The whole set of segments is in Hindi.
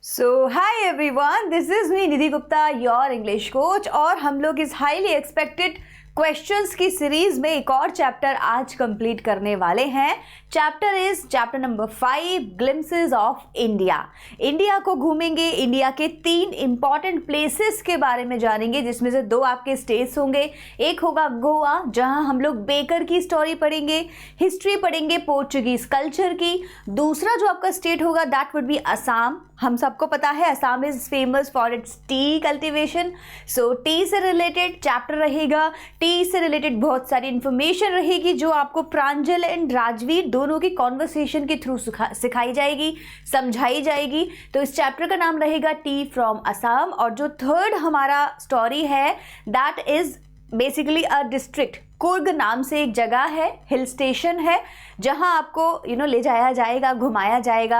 So hi everyone, this is me Nidhi Gupta, your English coach. और हम लोग इस हाईली एक्सपेक्टेड क्वेश्चंस की सीरीज में एक और चैप्टर आज कंप्लीट करने वाले हैं। Chapter is chapter number 5, glimpses of India. India को घूमेंगे, इंडिया के 3 इंपॉर्टेंट प्लेसेस के बारे में जानेंगे, जिसमें से 2 आपके स्टेट्स होंगे। एक होगा गोवा, जहां हम लोग बेकर की स्टोरी पढ़ेंगे, हिस्ट्री पढ़ेंगे पोर्चुगीज कल्चर की। दूसरा जो आपका स्टेट होगा दैट वुड बी असम। हम सबको पता है Assam is famous for its T cultivation, so T से रिलेटेड चैप्टर रहेगा। टी से रिलेटेड बहुत सारी इंफॉर्मेशन रहेगी जो आपको प्रांजल एंड राजवीर दोनों की कॉन्वर्सेशन के थ्रू सिखाई जाएगी, समझाई जाएगी। तो इस चैप्टर का नाम रहेगा टी फ्रॉम असम। और जो थर्ड हमारा स्टोरी है that is basically a district. Coorg नाम से एक जगह है, हिल स्टेशन है, जहां आपको ले जाया जाएगा, घुमाया जाएगा।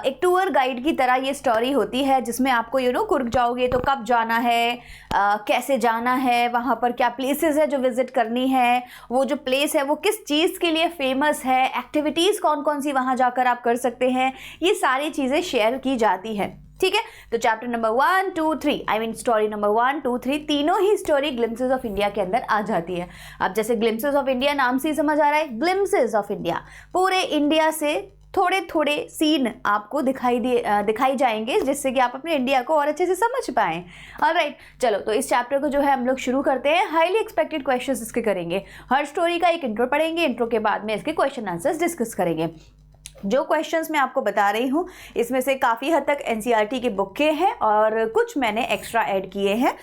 एक टूर गाइड की तरह ये स्टोरी होती है, जिसमें आपको कुर्ग जाओगे तो कब जाना है, कैसे जाना है, वहां पर क्या प्लेसेस है जो विजिट करनी है, वो जो प्लेस है वो किस चीज़ के लिए फेमस है, एक्टिविटीज़ कौन कौन सी वहां जाकर आप कर सकते हैं, ये सारी चीज़ें शेयर की जाती है। ठीक है, तो chapter number 1, 2, 3 I mean story number 1, 2, 3 तीनों ही स्टोरी ग्लिम्सेस ऑफ इंडिया के अंदर आ जाती है। अब जैसे ग्लिम्सेस ऑफ इंडिया नाम से ही समझ आ रहा है, ग्लिम्सेस ऑफ इंडिया, पूरे इंडिया से थोड़े थोड़े सीन आपको दिखाई जाएंगे, जिससे कि आप अपने इंडिया को और अच्छे से समझ पाएं। ऑलराइट, चलो तो इस चैप्टर को जो है हम लोग शुरू करते हैं। हाईली एक्सपेक्टेड क्वेश्चंस इसके करेंगे। हर स्टोरी का एक इंट्रो पढ़ेंगे, इंट्रो के बाद में इसके क्वेश्चन आंसर्स डिस्कस करेंगे। जो क्वेश्चंस मैं आपको बता रही हूँ इसमें से काफ़ी हद तक एनसीईआरटी के बुक के हैं और कुछ मैंने एक्स्ट्रा ऐड किए हैं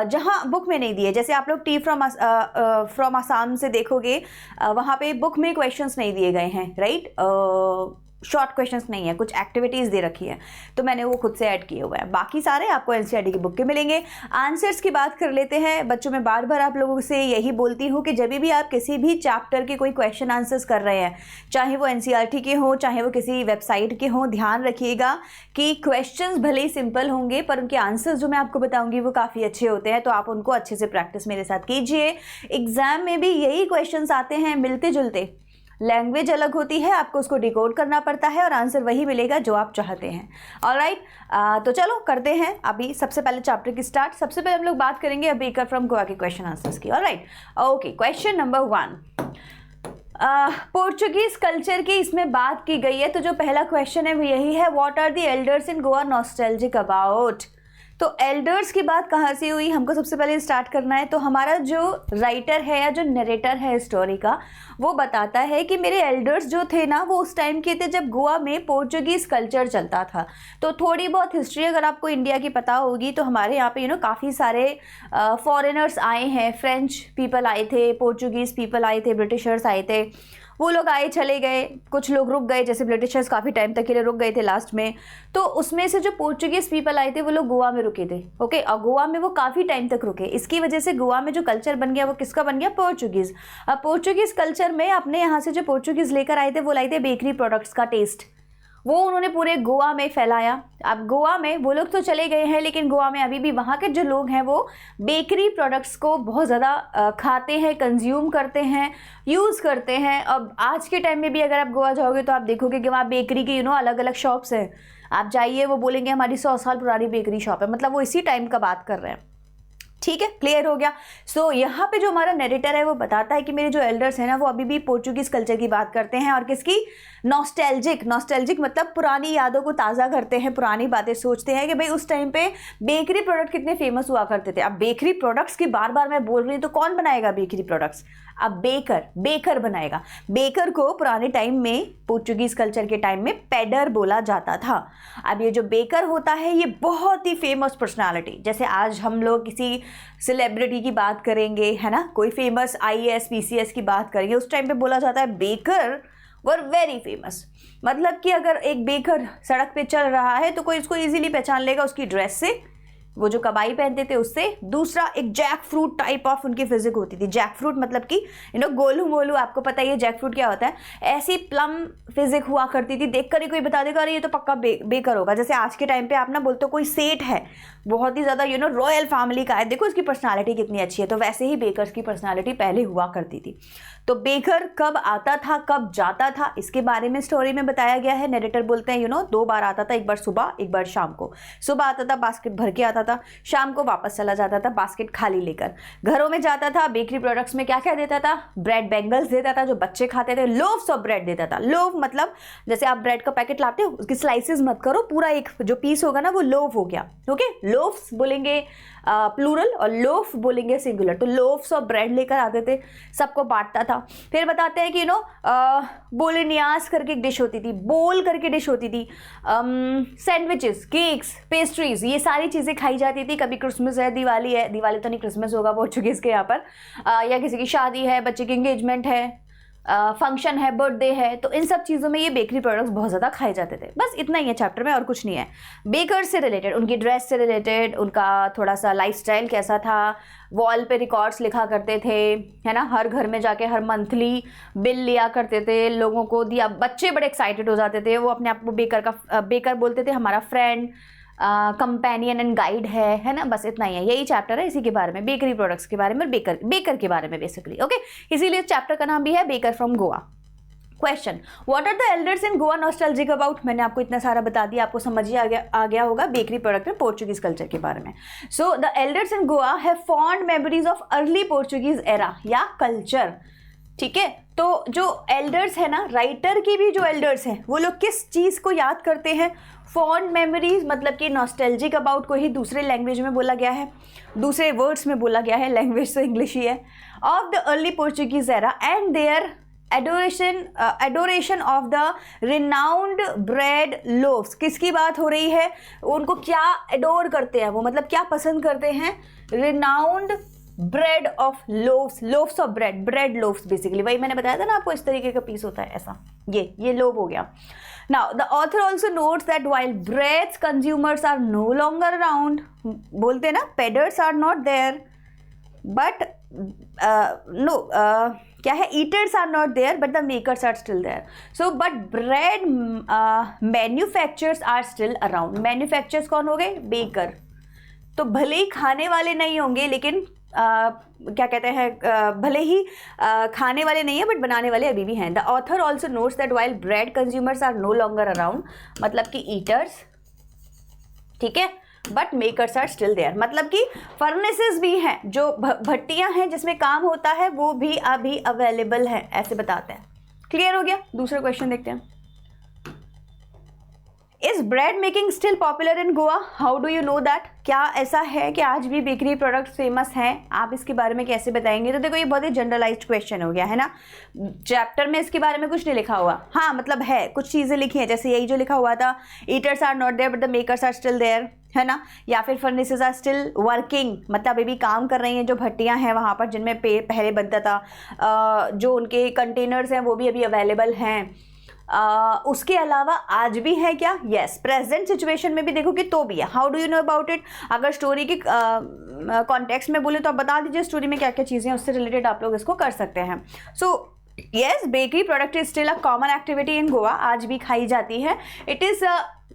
जहाँ बुक में नहीं दिए। जैसे आप लोग टी फ्रॉम आसाम से देखोगे, वहाँ पे बुक में क्वेश्चंस नहीं दिए गए हैं, राइट। शॉर्ट क्वेश्चंस नहीं है, कुछ एक्टिविटीज़ दे रखी है, तो मैंने वो खुद से ऐड किए हुए हैं। बाकी सारे आपको एनसीईआरटी की बुक के मिलेंगे। आंसर्स की बात कर लेते हैं। बच्चों, मैं बार बार आप लोगों से यही बोलती हूँ कि जब भी आप किसी भी चैप्टर के कोई क्वेश्चन आंसर्स कर रहे हैं, चाहे वो एनसीईआरटी के हों, चाहे वो किसी वेबसाइट के हों, ध्यान रखिएगा कि क्वेश्चंस भले ही सिंपल होंगे पर उनके आंसर्स जो मैं आपको बताऊँगी वो काफ़ी अच्छे होते हैं। तो आप उनको अच्छे से प्रैक्टिस मेरे साथ कीजिए। एग्जाम में भी यही क्वेश्चन आते हैं, मिलते जुलते। लैंग्वेज अलग होती है, आपको उसको डिकोड करना पड़ता है और आंसर वही मिलेगा जो आप चाहते हैं। ऑलराइट, तो चलो करते हैं अभी सबसे पहले चैप्टर की स्टार्ट। सबसे पहले हम लोग बात करेंगे बेकर फ्रॉम गोवा के क्वेश्चन आंसर्स की। Alright, okay, question number 1, Portuguese culture की इसमें बात की गई है। तो जो पहला क्वेश्चन है वो यही है, what are the elders in Goa nostalgic about. तो एल्डर्स की बात कहाँ से हुई, हमको सबसे पहले स्टार्ट करना है। तो हमारा जो राइटर है या जो नरेटर है स्टोरी का, वो बताता है कि मेरे एल्डर्स जो थे ना, वो उस टाइम के थे जब गोवा में पोर्चुगीज कल्चर चलता था। तो थोड़ी बहुत हिस्ट्री अगर आपको इंडिया की पता होगी तो हमारे यहाँ पे काफ़ी सारे फॉरेनर्स आए हैं। फ्रेंच पीपल आए थे, पोर्चुगीज़ पीपल आए थे, ब्रिटिशर्स आए थे। वो लोग आए चले गए, कुछ लोग रुक गए, जैसे ब्रिटिशर्स काफ़ी टाइम तक के लिए रुक गए थे लास्ट में। तो उसमें से जो पोर्चुगीज़ पीपल आए थे वो लोग गोवा में रुके थे। ओके, और गोवा में वो काफ़ी टाइम तक रुके। इसकी वजह से गोवा में जो कल्चर बन गया वो किसका बन गया, पोर्चुगीज़। अब पोर्चुगीज़ कल्चर में अपने यहाँ से जो पोर्चुगीज़ लेकर आए थे वो लाए थे बेकरी प्रोडक्ट्स का टेस्ट, वो उन्होंने पूरे गोवा में फैलाया। अब गोवा में वो लोग तो चले गए हैं, लेकिन गोवा में अभी भी वहाँ के जो लोग हैं वो बेकरी प्रोडक्ट्स को बहुत ज़्यादा खाते हैं, कंज्यूम करते हैं, यूज़ करते हैं। अब आज के टाइम में भी अगर आप गोवा जाओगे तो आप देखोगे कि वहाँ बेकरी की अलग अलग शॉप्स हैं। आप जाइए, वो बोलेंगे हमारी 100 साल पुरानी बेकरी शॉप है, मतलब वो इसी टाइम का बात कर रहे हैं। ठीक है, क्लियर हो गया। सो यहाँ पे जो हमारा नरेटर है वो बताता है कि मेरे जो एल्डर्स हैं ना वो अभी भी पोर्चुगीज़ कल्चर की बात करते हैं, और किसकी, नॉस्टैल्जिक मतलब पुरानी यादों को ताज़ा करते हैं, पुरानी बातें सोचते हैं कि भाई उस टाइम पे बेकरी प्रोडक्ट कितने फेमस हुआ करते थे। अब बेकरी प्रोडक्ट्स की बार बार मैं बोल रही हूँ, तो कौन बनाएगा बेकरी प्रोडक्ट्स, अब बेकर बनाएगा। बेकर को पुराने टाइम में, पोर्चुगीज़ कल्चर के टाइम में पेडर बोला जाता था। अब ये जो बेकर होता है ये बहुत ही फेमस पर्सनालिटी, जैसे आज हम लोग किसी सेलिब्रिटी की बात करेंगे, है ना, कोई फेमस IAS PCS की बात करेंगे, उस टाइम पे बोला जाता है बेकर वर वेरी फेमस। मतलब कि अगर एक बेकर सड़क पे चल रहा है तो कोई इसको इजीली पहचान लेगा उसकी ड्रेस से, वो जो कबाई पहनते थे उससे, दूसरा एक जैक फ्रूट टाइप ऑफ उनकी फिजिक होती थी। जैक फ्रूट मतलब कि गोलू मोलू, आपको पता ही है जैक फ्रूट क्या होता है, ऐसी प्लम फिजिक हुआ करती थी। देखकर ही कोई बता देगा अरे ये तो पक्का बेकर होगा। जैसे आज के टाइम पे आप ना बोलते हो कोई सेठ है, बहुत ही ज़्यादा रॉयल फैमिली का है, देखो इसकी पर्सनालिटी कितनी अच्छी है, तो वैसे ही बेकर्स की पर्सनालिटी पहले हुआ करती थी। तो बेकर कब आता था कब जाता था इसके बारे में स्टोरी में बताया गया है। नरेटर बोलते हैं 2 बार आता था, एक बार सुबह एक बार शाम को। सुबह आता था बास्केट भर के आता था, शाम को वापस चला जाता था बास्केट खाली लेकर। घरों में जाता था, बेकरी प्रोडक्ट्स में क्या क्या देता था, ब्रेड बेंगल्स देता था जो बच्चे खाते थे, लोव्स ऑफ ब्रेड देता था। लोव मतलब जैसे आप ब्रेड का पैकेट लाते हो उसकी स्लाइसेस मत करो, पूरा एक जो पीस होगा ना वो लोव हो गया। ओके, लोव्स बोलेंगे प्लूरल और लोफ बोलेंगे सिंगुलर। तो लोफ्स ऑफ ब्रेड लेकर आते थे, सबको बांटता था। फिर बताते हैं कि बोलोनियास करके एक डिश होती थी, बोल करके डिश होती थी, सैंडविचेस, केक्स, पेस्ट्रीज, ये सारी चीज़ें खाई जाती थी। कभी क्रिसमस है, दिवाली है, दिवाली तो नहीं क्रिसमस होगा पोर्चुगीज़ के यहाँ पर, या किसी की शादी है, बच्चे की एंगेजमेंट है, फंक्शन है, बर्थडे है, तो इन सब चीज़ों में ये बेकरी प्रोडक्ट्स बहुत ज़्यादा खाए जाते थे। बस इतना ही है चैप्टर में और कुछ नहीं है। बेकर्स से रिलेटेड, उनकी ड्रेस से रिलेटेड, उनका थोड़ा सा लाइफस्टाइल कैसा था, वॉल पे रिकॉर्ड्स लिखा करते थे, है ना, हर घर में जाके हर मंथली बिल लिया करते थे, लोगों को दिया, बच्चे बड़े एक्साइटेड हो जाते थे, वो अपने आप को बेकर बोलते थे, हमारा फ्रेंड, कंपेनियन एंड गाइड है ना। बस इतना ही है, यही चैप्टर है इसी के बारे में, बेकरी प्रोडक्ट्स के बारे में, बेकर के बारे में बेसिकली। ओके, इसीलिए चैप्टर का नाम भी है baker from Goa. Question, what are the elders in Goa nostalgic about. मैंने आपको इतना सारा बता दिया, आपको समझ ही आ गया होगा बेकरी प्रोडक्ट में पोर्चुगीज कल्चर के बारे में। So the elders in Goa have fond memories of early Portuguese era या कल्चर। ठीक है, तो जो एल्डर्स है ना, राइटर की भी जो एल्डर्स हैं वो लोग किस चीज़ को याद करते हैं, फॉन्ड मेमोरीज, मतलब कि नॉस्टैल्जिक अबाउट को ही दूसरे लैंग्वेज में बोला गया है, दूसरे वर्ड्स में बोला गया है, लैंग्वेज तो इंग्लिश ही है, of the early Portuguese era and their adoration of the renowned bread loaves। किसकी बात हो रही है, उनको क्या एडोर करते हैं वो, मतलब क्या पसंद करते हैं, renowned bread of loaves of bread loaves basically, वही मैंने बताया था ना आपको, इस तरीके का पीस होता है ऐसा, ये लोव हो गया। Now the author also notes that while bread's consumers are no longer around, बोलते हैं ना peddlers are not there, but क्या है, eaters are not there but the makers are still there. So but bread manufacturers are still around। manufacturers कौन हो गए, बेकर। तो भले ही खाने वाले नहीं होंगे लेकिन क्या कहते हैं, भले ही खाने वाले नहीं है बट बनाने वाले अभी भी हैं। The author also notes that while bread consumers are no longer around, मतलब कि ईटर्स, ठीक है, but makers are still there, मतलब कि फर्नेसेस भी हैं, जो भट्टियां हैं जिसमें काम होता है वो भी अभी अवेलेबल है, ऐसे बताते हैं। क्लियर हो गया। दूसरा क्वेश्चन देखते हैं, is bread making still popular in Goa, how do you know that. क्या ऐसा है कि आज भी बेकरी प्रोडक्ट्स फेमस हैं, आप इसके बारे में कैसे बताएंगे। तो देखो ये बहुत ही जनरलाइज्ड क्वेश्चन हो गया है ना, चैप्टर में इसके बारे में कुछ नहीं लिखा हुआ, हाँ मतलब है कुछ चीज़ें लिखी हैं, जैसे यही जो लिखा हुआ था, eaters are not there but the makers are still there, है ना, या फिर फर्नेसेस आर स्टिल वर्किंग, मतलब अभी भी काम कर रही हैं जो भट्टियां हैं वहाँ पर जिनमें पहले बनता था, जो उनके कंटेनर्स हैं वो भी अभी अवेलेबल हैं। उसके अलावा आज भी है क्या, यस, प्रेजेंट सिचुएशन में भी देखोगे तो भी है। How do you know about it, अगर स्टोरी के कॉन्टेक्स्ट में बोले तो आप बता दीजिए स्टोरी में क्या क्या चीज़ें उससे रिलेटेड आप लोग इसको कर सकते हैं। So yes, bakery product is still a common activity in Goa, आज भी खाई जाती है। It is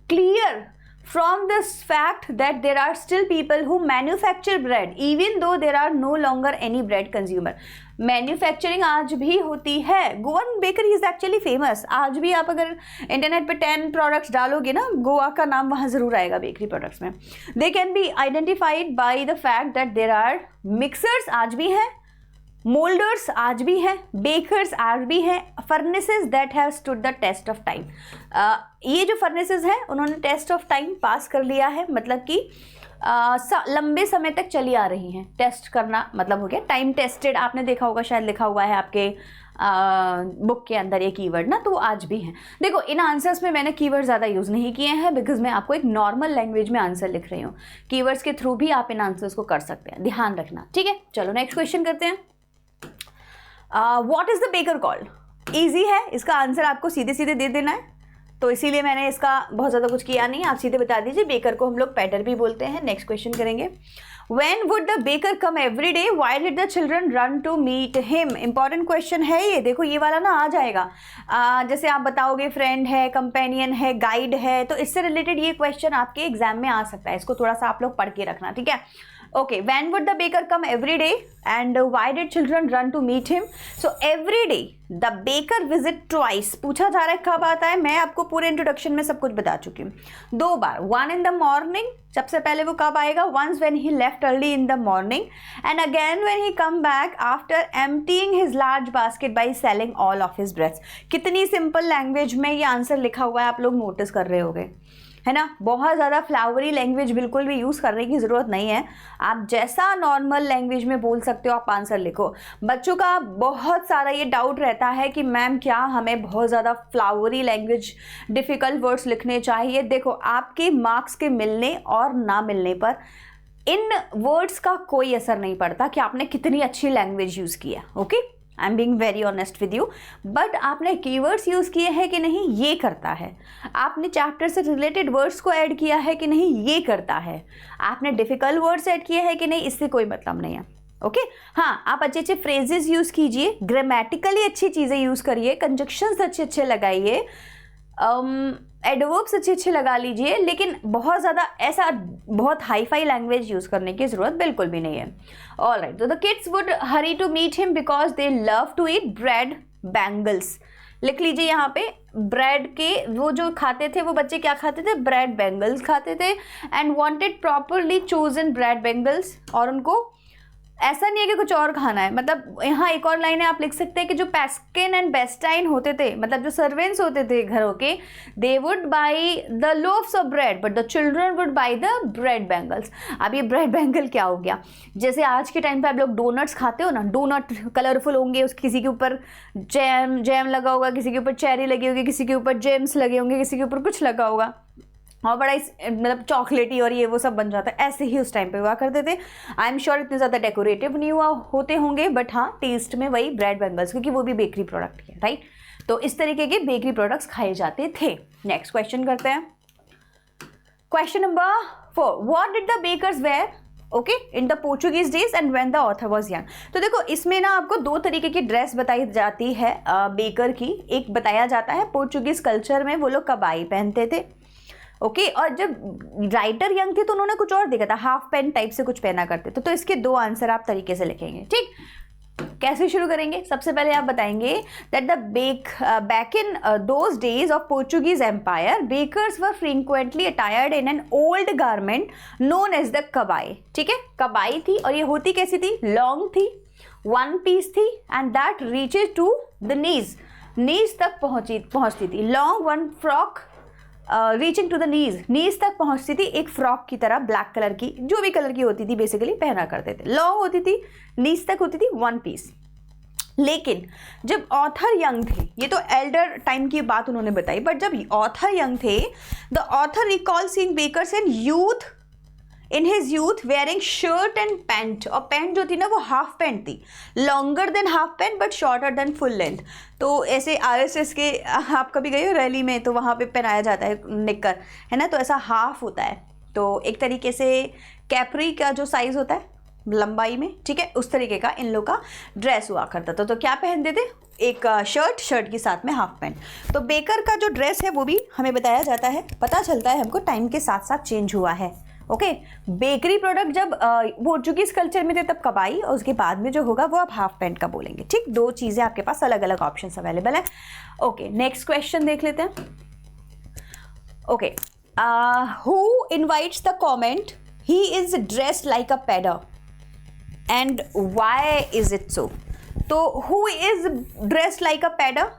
clear from this fact that there are still people who manufacture bread even though there are no longer any bread consumer। Manufacturing आज भी होती है, Goan bakery is actually famous. आज भी आप अगर इंटरनेट पे 10 प्रोडक्ट्स डालोगे ना, गोवा का नाम वहाँ ज़रूर आएगा बेकरी प्रोडक्ट्स में। They can be identified by the fact that there are mixers आज भी हैं, मोल्डर्स आज भी हैं, बेकर्स आज भी हैं, furnaces that have stood the test of time. ये जो फर्नेसेस हैं उन्होंने टेस्ट ऑफ टाइम पास कर लिया है, मतलब कि लंबे समय तक चली आ रही हैं। टेस्ट करना मतलब हो गया टाइम टेस्टेड, आपने देखा होगा शायद लिखा हुआ है आपके बुक के अंदर ये कीवर्ड ना, तो वो आज भी हैं। देखो इन आंसर्स में मैंने कीवर्ड ज़्यादा यूज़ नहीं किए हैं बिकॉज मैं आपको एक नॉर्मल लैंग्वेज में आंसर लिख रही हूँ, कीवर्ड्स के थ्रू भी आप इन आंसर्स को कर सकते हैं, ध्यान रखना, ठीक है। चलो नेक्स्ट क्वेश्चन करते हैं। What is the baker called, easy है, इसका आंसर आपको सीधे सीधे दे देना है। तो इसीलिए मैंने इसका बहुत ज़्यादा कुछ किया नहीं, आप सीधे बता दीजिए। बेकर को हम लोग पेडर भी बोलते हैं। नेक्स्ट क्वेश्चन करेंगे। When would the baker come every day? Why did the children run to meet him? Important question है ये, देखो ये वाला ना आ जाएगा। जैसे आप बताओगे फ्रेंड है, कंपेनियन है, गाइड है, तो इससे रिलेटेड ये क्वेश्चन आपके एग्जाम में आ सकता है। इसको थोड़ा सा आप लोग पढ़ के रखना, ठीक है। Okay, when would the baker come every day and why did children run to meet him? So every day the baker visit twice. पूछा जा रहा है कब आता है, मैं आपको पूरे इंट्रोडक्शन में सब कुछ बता चुकी हूँ। 2 बार, one in the morning, सबसे पहले वो कब आएगा, once when he left early in the morning and again when he come back after emptying his large basket by selling all of his breads. कितनी सिंपल लैंग्वेज में ये आंसर लिखा हुआ है, आप लोग नोटिस कर रहे होंगे, है ना। बहुत ज़्यादा फ्लावरी लैंग्वेज बिल्कुल भी यूज़ करने की ज़रूरत नहीं है। आप जैसा नॉर्मल लैंग्वेज में बोल सकते हो आप आंसर लिखो। बच्चों का बहुत सारा ये डाउट रहता है कि मैम क्या हमें बहुत ज़्यादा फ्लावरी लैंग्वेज डिफ़िकल्ट वर्ड्स लिखने चाहिए। देखो, आपके मार्क्स के मिलने और ना मिलने पर इन वर्ड्स का कोई असर नहीं पड़ता कि आपने कितनी अच्छी लैंग्वेज यूज़ की है। Okay, I am being very honest with you. But आपने कीवर्ड्स यूज़ किए हैं कि नहीं, ये करता है। आपने चैप्टर से रिलेटेड वर्ड्स को ऐड किया है कि नहीं, ये करता है। आपने डिफ़िकल्ट वर्ड्स ऐड किए हैं कि नहीं, इससे कोई मतलब नहीं है। ओके हाँ, आप अच्छे अच्छे फ्रेजेस यूज़ कीजिए, ग्रामेटिकली अच्छी चीज़ें यूज़ करिए, कंजक्शंस अच्छे अच्छे लगाइए, एडवर्ब्स अच्छे अच्छे लगा लीजिए, लेकिन बहुत ज़्यादा ऐसा बहुत हाई फाई लैंग्वेज यूज़ करने की ज़रूरत बिल्कुल भी नहीं है। ऑल राइट, तो the kids would hurry to meet him because they love to eat bread bangles. लिख लीजिए यहाँ पे, ब्रेड के वो जो खाते थे, वो बच्चे क्या खाते थे, ब्रेड बैंगल्स खाते थे। And wanted properly chosen bread bangles, और उनको ऐसा नहीं है कि कुछ और खाना है। मतलब यहाँ एक और लाइन है, आप लिख सकते हैं कि जो पैस्किन एंड बेस्टाइन होते थे, मतलब जो सर्वेंट्स होते थे घरों के, they would buy the loafs of bread but the children would buy the bread bangles. अब ये ब्रेड बैंगल क्या हो गया, जैसे आज के टाइम पे आप लोग डोनट्स खाते हो ना, डोनट कलरफुल होंगे, उस किसी के ऊपर जैम लगा होगा, किसी के ऊपर चेरी लगी होगी, किसी के ऊपर जेम्स लगे होंगे, किसी के ऊपर कुछ लगा होगा और बड़ा मतलब चॉकलेटी और ये वो सब बन जाता है। ऐसे ही उस टाइम पे हुआ करते थे। आई एम श्योर इतने ज़्यादा डेकोरेटिव नहीं हुआ होते होंगे, बट हाँ टेस्ट में वही ब्रेड बैंगल्स, क्योंकि वो भी बेकरी प्रोडक्ट है, राइट। तो इस तरीके के बेकरी प्रोडक्ट्स खाए जाते थे। नेक्स्ट क्वेश्चन करते हैं। Question number 4, what did the bakers wear okay in the Portuguese days and when the author was young. तो देखो, इसमें ना आपको 2 तरीके की ड्रेस बताई जाती है बेकर की। एक बताया जाता है पोर्चुगीज कल्चर में वो लोग कबाई पहनते थे, ओके और जब राइटर यंग थे तो उन्होंने कुछ और देखा था, हाफ पैंट टाइप से कुछ पहना करते थे। तो इसके 2 आंसर आप तरीके से लिखेंगे, ठीक। कैसे शुरू करेंगे, सबसे पहले आप बताएंगे that the baker in those days of Portuguese empire bakers were frequently attired in an old garment known as the kabai. ठीक है, कबाई थी और ये होती कैसी थी, लॉन्ग थी, 1 पीस थी and that reaches to the knees तक पहुंचती थी। Long 1 frock reaching to the knees तक पहुंचती थी, एक फ्रॉक की तरह, ब्लैक कलर की, जो भी कलर की होती थी बेसिकली पहना करते थे। लॉन्ग होती थी, नीज तक होती थी, 1 पीस। लेकिन जब ऑथर यंग थे, ये तो एल्डर टाइम की बात उन्होंने बताई, बट जब ऑथर यंग थे, the author recall seeing bakers in his youth wearing shirt and pant. और पैंट जो थी ना वो हाफ पैंट थी, longer than half pant but shorter than full length. तो ऐसे आरएसएस के, आप कभी गए हो रैली में, तो वहाँ पे पहनाया जाता है निक्कर, है ना, तो ऐसा हाफ होता है। तो एक तरीके से कैपरी का जो साइज़ होता है लंबाई में, ठीक है, उस तरीके का इन लोग का ड्रेस हुआ करता था। तो क्या पहनते थे, एक शर्ट के साथ में हाफ पैंट। तो बेकर का जो ड्रेस है वो भी हमें बताया जाता है, पता चलता है हमको टाइम के साथ साथ चेंज हुआ है। ओके, बेकरी प्रोडक्ट जब पोर्चुगीज कल्चर में थे तब कबाई, और उसके बाद में जो होगा वो आप हाफ पैंट का बोलेंगे, ठीक। 2 चीज़ें आपके पास अलग अलग ऑप्शंस अवेलेबल है। ओके, नेक्स्ट क्वेश्चन देख लेते हैं। Okay, who invites the comment he is dressed like a pader and why is it so. तो who is dressed like a pader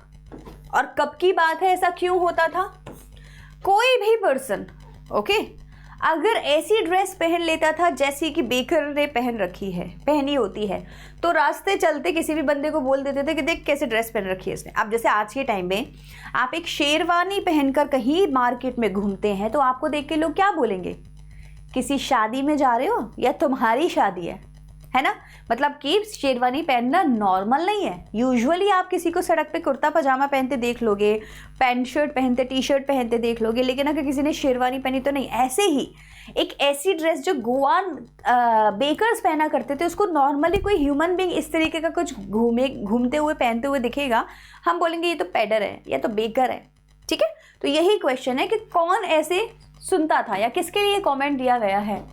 और कब की बात है, ऐसा क्यों होता था। कोई भी पर्सन ओके अगर ऐसी ड्रेस पहन लेता था जैसी कि बेकर ने पहनी होती है, तो रास्ते चलते किसी भी बंदे को बोल देते थे कि देख कैसे ड्रेस पहन रखी है इसने। अब जैसे आज के टाइम में आप एक शेरवानी पहनकर कहीं मार्केट में घूमते हैं तो आपको देख के लोग क्या बोलेंगे, किसी शादी में जा रहे हो या तुम्हारी शादी है है ना। मतलब कि शेरवानी पहनना नॉर्मल नहीं है। यूजुअली आप किसी को सड़क पे कुर्ता पजामा पहनते देख लोगे, पैंट शर्ट पहनते, टी शर्ट पहनते देख लोगे, लेकिन अगर किसी ने शेरवानी पहनी तो नहीं। ऐसे ही एक ऐसी ड्रेस जो गोवान बेकर्स पहना करते थे, उसको नॉर्मली कोई ह्यूमन बीइंग इस तरीके का कुछ घूमते हुए पहनते हुए दिखेगा, हम बोलेंगे ये तो पेडर है या तो बेकर है। ठीक है, तो यही क्वेश्चन है कि कौन ऐसे सुनता था या किसके लिए कमेंट दिया गया है।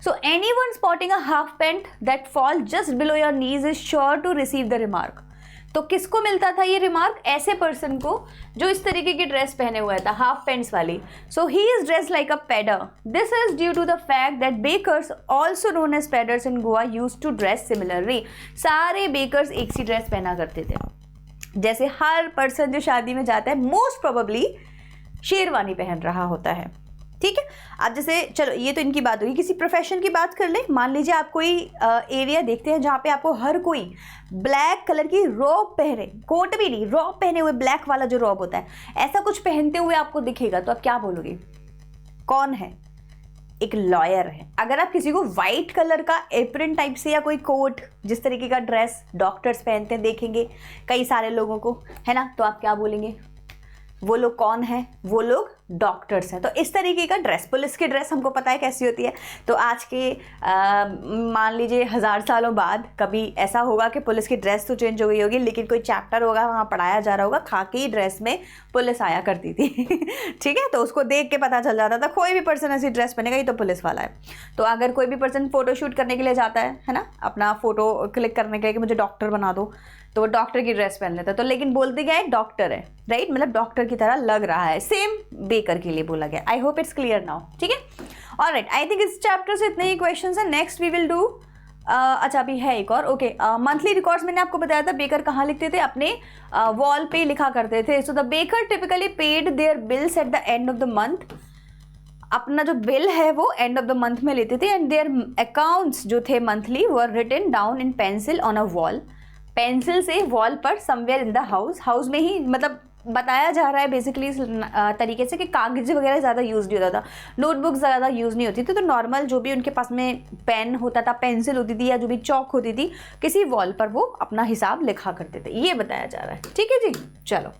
So anyone spotting a half pant that fall just below your knees is sure to receive the remark. तो किसको मिलता था ये रिमार्क? ऐसे पर्सन को जो इस तरीके की ड्रेस पहने हुआ था, हाफ पैंट्स वाली। So he is dress like a pader. This is due to the fact that bakers also known as paders in Goa use to dress similarly. सारे बेकर्स एक सी ड्रेस पहना करते थे। जैसे हर पर्सन जो शादी में जाता है मोस्ट प्रोबेबली शेरवानी पहन रहा होता है। ठीक है, अब जैसे चलो ये तो इनकी बात होगी, किसी प्रोफेशन की बात कर ले। मान लीजिए आप कोई एरिया देखते हैं जहाँ पे आपको हर कोई ब्लैक कलर की रॉब पहने, कोट भी नहीं, रॉब पहने हुए, ब्लैक वाला जो रॉब होता है, ऐसा कुछ पहनते हुए आपको दिखेगा तो आप क्या बोलोगे? कौन है? एक लॉयर है। अगर आप किसी को वाइट कलर का एप्रन टाइप से या कोई कोट, जिस तरीके का ड्रेस डॉक्टर्स पहनते हैं देखेंगे कई सारे लोगों को, है ना, तो आप क्या बोलेंगे? वो लोग कौन है? वो लोग डॉक्टर्स हैं। तो इस तरीके का ड्रेस, पुलिस की ड्रेस हमको पता है कैसी होती है। तो आज के मान लीजिए 1000 सालों बाद कभी ऐसा होगा कि पुलिस की ड्रेस तो चेंज हो गई होगी, लेकिन कोई चैप्टर होगा वहाँ पढ़ाया जा रहा होगा, खाकी ड्रेस में पुलिस आया करती थी। ठीक है, तो उसको देख के पता चल जाता था कोई भी पर्सन ऐसी ड्रेस पहनेगा ये तो पुलिस वाला है। तो अगर कोई भी पर्सन फोटो शूट करने के लिए जाता है ना, अपना फोटो क्लिक करने के लिए कि मुझे डॉक्टर बना दो, तो वो डॉक्टर की ड्रेस पहन लेता है। तो लेकिन बोलते क्या है? डॉक्टर है, राइट, मतलब डॉक्टर की तरह लग रहा है। सेम बेकर के लिए बोला गया। I hope it's clear now. ठीक है, ऑलराइट, आई थिंक इस चैप्टर से इतने ही क्वेश्चंस हैं। नेक्स्ट वी विल डू अच्छा अभी है एक और। ओके, मंथली रिकॉर्ड्स मैंने आपको बताया था बेकर कहाँ लिखते थे? अपने वॉल पे लिखा करते थे। So the baker typically paid their bills at the end of the month. अपना जो बिल है वो एंड ऑफ द मंथ में लेते थे, एंड देयर अकाउंट्स जो थे monthly were written down in pencil on a wall. Pencil से वॉल पर समवेयर इन द हाउस में ही, मतलब बताया जा रहा है बेसिकली इस तरीके से कि कागज वगैरह ज़्यादा यूज़ नहीं होता था, नोटबुक ज़्यादा यूज़ नहीं होती थी, तो नॉर्मल जो भी उनके पास में पेन होता था, पेंसिल होती थी या जो भी चौक होती थी, किसी वॉल पर वो अपना हिसाब लिखा करते थे। ये बताया जा रहा है। ठीक है जी, चलो।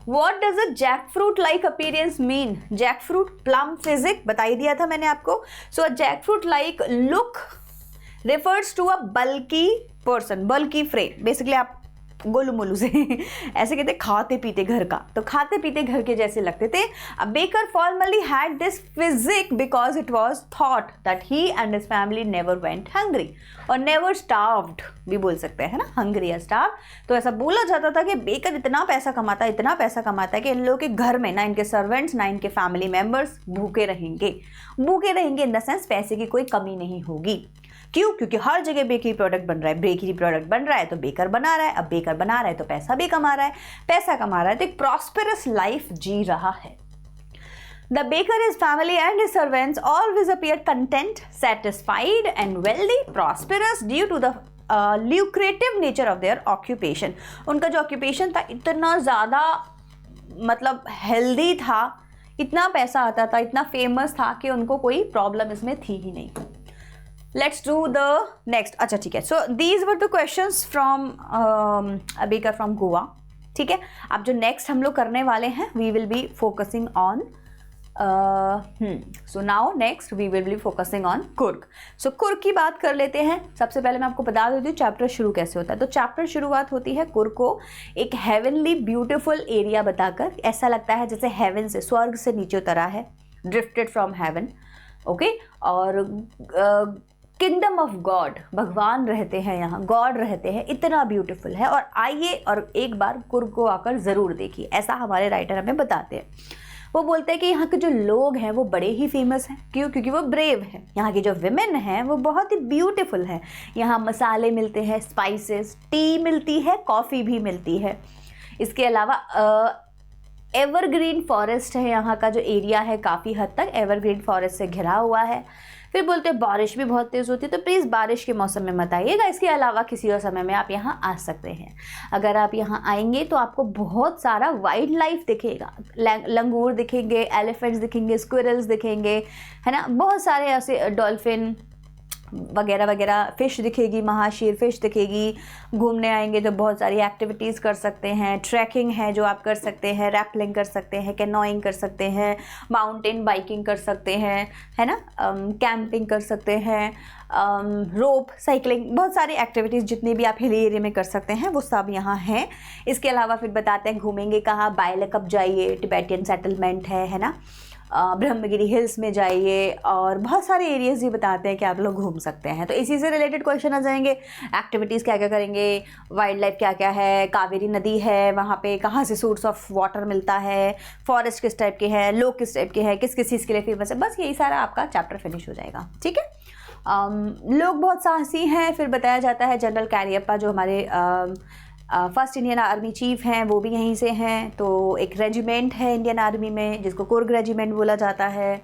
What does a jackfruit like appearance mean? Jackfruit, plum, physic बता ही दिया था मैंने आपको। So a jackfruit like look refers to a bulky person, bulky frame। Basically आप गोलू मोलू से ऐसे कहते खाते पीते घर का, तो खाते पीते घर के जैसे लगते थे। A baker formerly had this physique because it was thought that he and his family never went hungry और never starved भी बोल सकते हैं ना, hungry या starved। तो ऐसा बोला जाता था कि बेकर इतना पैसा कमाता है, इतना पैसा कमाता है कि इन लोगों के घर में ना इनके सर्वेंट्स ना इनके फैमिली मेम्बर्स भूखे रहेंगे। भूखे रहेंगे इन द सेंस पैसे की कोई कमी नहीं होगी। क्यों? क्योंकि हर जगह बेकरी प्रोडक्ट बन रहा है, बेकरी प्रोडक्ट बन रहा है तो बेकर बना रहा है, अब बेकर बना रहा है तो पैसा भी कमा रहा है, पैसा कमा रहा है तो एक प्रॉस्पेरस लाइफ जी रहा है। The baker, his family and his servants always appeared content, satisfied and wealthy, prosperous due to the lucrative nature of their occupation। उनका जो occupation था इतना ज़्यादा मतलब हेल्दी था, इतना पैसा आता था, इतना फेमस था कि उनको कोई प्रॉब्लम इसमें थी ही नहीं। Let's do the next. अच्छा ठीक है, so these were the questions from a baker from Goa. ठीक है, अब जो नेक्स्ट हम लोग करने वाले हैं we will be focusing on so now next we will be focusing on Coorg. So Coorg की बात कर लेते हैं। सबसे पहले मैं आपको बता देती हूँ चैप्टर शुरू कैसे होता है। तो चैप्टर शुरुआत होती है कुर्ग को एक हेवनली ब्यूटिफुल एरिया बताकर, ऐसा लगता है जैसे हेवन से, स्वर्ग से नीचे उतरा है, ड्रिफ्टेड फ्रॉम हेवन। ओके, और किंगडम ऑफ गॉड, भगवान रहते हैं यहाँ, गॉड रहते हैं, इतना ब्यूटीफुल है। और आइए और एक बार कुर्ग को आकर ज़रूर देखिए, ऐसा हमारे राइटर हमें बताते हैं। वो बोलते हैं कि यहाँ के जो लोग हैं वो बड़े ही फेमस हैं। क्यों? क्योंकि वो ब्रेव हैं। यहाँ की जो विमेन हैं वो बहुत ही ब्यूटीफुल हैं। यहाँ मसाले मिलते हैं, स्पाइसेस, टी मिलती है, कॉफ़ी भी मिलती है। इसके अलावा एवरग्रीन फॉरेस्ट है, यहाँ का जो एरिया है काफ़ी हद तक एवरग्रीन फॉरेस्ट से घिरा हुआ है। फिर बोलते हैं बारिश भी बहुत तेज़ होती है, तो प्लीज़ बारिश के मौसम में मत आइएगा, इसके अलावा किसी और समय में आप यहाँ आ सकते हैं। अगर आप यहाँ आएंगे तो आपको बहुत सारा वाइल्ड लाइफ दिखेगा, लंगूर दिखेंगे, एलिफेंट्स दिखेंगे, स्क्विरल्स दिखेंगे, है ना, बहुत सारे ऐसे डॉल्फिन, वगैरह वगैरह, फ़िश दिखेगी, महाशीर फ़िश दिखेगी। घूमने आएंगे तो बहुत सारी एक्टिविटीज़ कर सकते हैं, ट्रैकिंग है जो आप कर सकते हैं, रैपलिंग कर सकते हैं, कैनोइंग कर सकते हैं, माउंटेन बाइकिंग कर सकते हैं, है ना, कैंपिंग कर सकते हैं, रोप साइकिलिंग, बहुत सारी एक्टिविटीज़ जितनी भी आप हिली एरिया में कर सकते हैं वो सब यहाँ हैं। इसके अलावा फिर बताते हैं घूमेंगे कहाँ, बायलकप जाइए, टिबेटियन सेटलमेंट है ना, ब्रह्मगिरी हिल्स में जाइए, और बहुत सारे एरियाज़ ये बताते हैं कि आप लोग घूम सकते हैं। तो इसी से रिलेटेड क्वेश्चन आ जाएंगे, एक्टिविटीज़ क्या क्या करेंगे, वाइल्ड लाइफ क्या क्या है, कावेरी नदी है वहाँ पे कहाँ से सोर्स ऑफ वाटर मिलता है, फॉरेस्ट किस टाइप के हैं, लोग किस टाइप के हैं, किस किस चीज़ के लिए फेमस है, बस यही सारा आपका चैप्टर फिनिश हो जाएगा। ठीक है, लोग बहुत साहसी हैं। फिर बताया जाता है जनरल कैरियप्पा जो हमारे फर्स्ट इंडियन आर्मी चीफ हैं वो भी यहीं से हैं। तो एक रेजिमेंट है इंडियन आर्मी में जिसको कुर्ग रेजिमेंट बोला जाता है।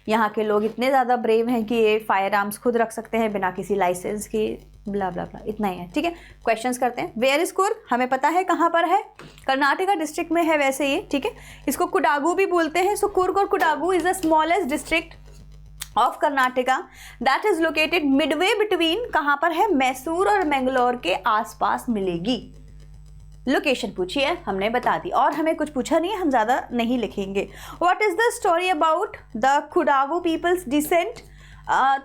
यहाँ के लोग इतने ज़्यादा ब्रेव हैं कि ये फायर आर्म्स खुद रख सकते हैं बिना किसी लाइसेंस के, ब्ला ब्ला ब्ला, इतना ही है। ठीक है, क्वेश्चंस करते हैं। वेयर इज कुर्ग, हमें पता है कहाँ पर है, कर्नाटका डिस्ट्रिक्ट में है वैसे ये। ठीक है, इसको कुडागू भी बोलते हैं। सो कुर्ग और Kodagu is the smallest district of Karnataka that is located midway between, कहाँ पर है, मैसूर और मैंगलोर के आसपास मिलेगी। लोकेशन पूछी है, हमने बता दी, और हमें कुछ पूछा नहीं है, हम ज़्यादा नहीं लिखेंगे। What is the story about the Kodagu peoples descent.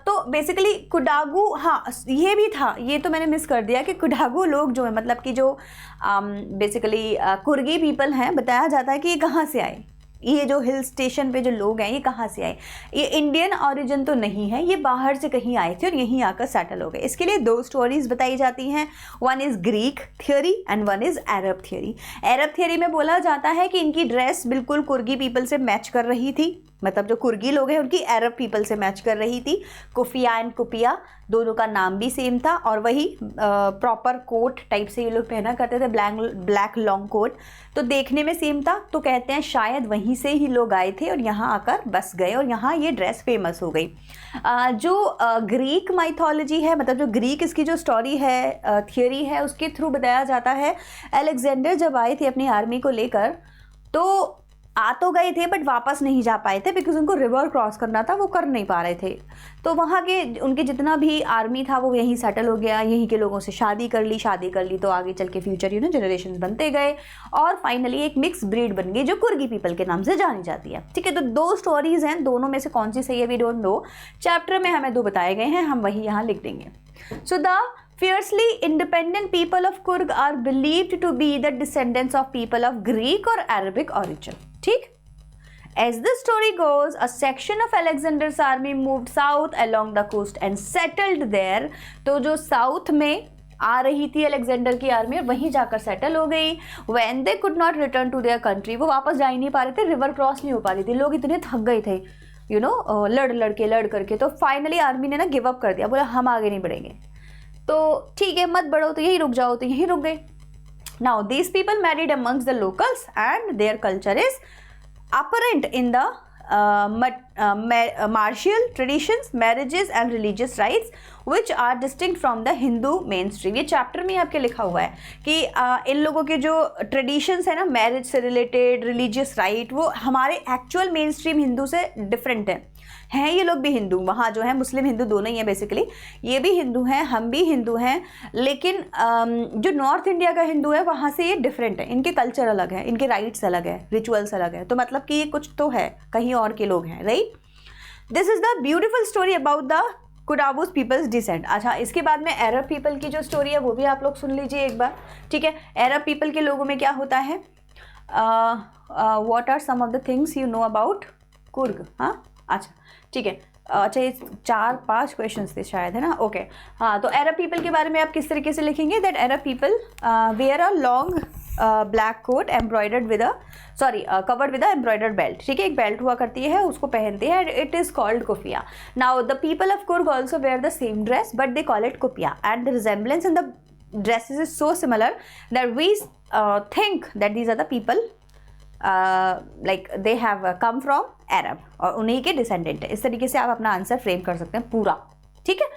तो बेसिकली कुडागू, हाँ ये भी था, ये तो मैंने मिस कर दिया कि कुडागू लोग जो है, मतलब कि जो बेसिकली कुर्गी पीपल हैं, बताया जाता है कि ये कहाँ से आए, ये जो हिल स्टेशन पे जो लोग हैं ये कहाँ से आए, ये इंडियन ओरिजिन तो नहीं है, ये बाहर से कहीं आए थे और यहीं आकर सेटल हो गए। इसके लिए दो स्टोरीज बताई जाती हैं, one is Greek theory and one is Arab theory. Arab theory में बोला जाता है कि इनकी ड्रेस बिल्कुल कुर्गी पीपल से मैच कर रही थी, मतलब जो कुर्गी लोग हैं उनकी अरब पीपल से मैच कर रही थी। कुफिया एंड कुपिया दोनों का नाम भी सेम था, और वही प्रॉपर कोट टाइप से ये लोग पहना करते थे, ब्लैक लॉन्ग कोट, तो देखने में सेम था। तो कहते हैं शायद वहीं से ही लोग आए थे और यहाँ आकर बस गए और यहाँ ये ड्रेस फेमस हो गई। जो ग्रीक माइथोलॉजी है, मतलब जो ग्रीक इसकी जो स्टोरी है, थियोरी है, उसके थ्रू बताया जाता है अलेक्जेंडर जब आए थे अपनी आर्मी को लेकर, तो आ तो गए थे बट वापस नहीं जा पाए थे बिकॉज उनको रिवर क्रॉस करना था, वो कर नहीं पा रहे थे। तो वहाँ के उनके जितना भी आर्मी था वो यहीं सेटल हो गया, यहीं के लोगों से शादी कर ली तो आगे चल के फ्यूचर जनरेशन बनते गए और फाइनली एक मिक्स ब्रीड बन गई जो कुर्गी पीपल के नाम से जानी जाती है। ठीक है, तो दो स्टोरीज हैं, दोनों में से कौन सी सही है वी डोंट नो। चैप्टर में हमें दो बताए गए हैं, हम वही यहाँ लिख देंगे। So the fiercely independent people of Kurg are believed to be the descendants of people of Greek or Arabic origin. ठीक? As the story goes, a section of Alexander's army moved south along the coast and settled there. तो जो साउथ में आ रही थी अलेक्जेंडर की आर्मी और वहीं जाकर सेटल हो गई। When they could not return to their country, वो वापस जा ही नहीं पा रहे थे, रिवर क्रॉस नहीं हो पा रही थी, लोग इतने थक गए थे लड़ करके। तो फाइनली आर्मी ने ना गिव अप कर दिया, बोला हम आगे नहीं बढ़ेंगे, तो ठीक है मत बढ़ो, तो यहीं रुक जाओ, तो यहीं रुक गए। Now these people married amongst the locals and their culture is apparent in the martial traditions, marriages and religious rites which are distinct from the Hindu mainstream। ये चैप्टर में आपके लिखा हुआ है कि इन लोगों के जो ट्रेडिशंस है ना, मैरिज से रिलेटेड, रिलीजियस राइट, वो हमारे एक्चुअल मेन स्ट्रीम हिंदू से डिफरेंट हैं ये लोग भी हिंदू, वहाँ जो है मुस्लिम हिंदू दोनों ही हैं बेसिकली, ये भी हिंदू हैं, हम भी हिंदू हैं, लेकिन जो नॉर्थ इंडिया का हिंदू है वहाँ से ये डिफरेंट है, इनके कल्चर अलग है, इनके राइट्स अलग है, रिचुअल्स अलग है, तो मतलब कि ये कुछ तो है, कहीं और के लोग हैं, right. This is the beautiful story about the Kodavus peoples descent. अच्छा, इसके बाद में अरब पीपल की जो स्टोरी है वो भी आप लोग सुन लीजिए एक बार। ठीक है, अरब पीपल के लोगों में क्या होता है, what are some of the things you know about Coorg. हाँ अच्छा ठीक है, अच्छा ये 4-5 क्वेश्चन थे शायद, है ना, ओके। हाँ, तो अरब पीपल के बारे में आप किस तरीके से लिखेंगे, that Arab people wear a long black coat embroidered with covered with embroidered belt. ठीक है, एक बेल्ट हुआ करती है, उसको पहनते हैं, it is called kufiya. Now the people of Coorg also wear the same dress but they call it kupya and the resemblance in the dresses is so similar that we think that these are the people like they have come from Arab और उन्हीं के डिसेंडेंट है। इस तरीके से आप अपना आंसर फ्रेम कर सकते हैं पूरा। ठीक है,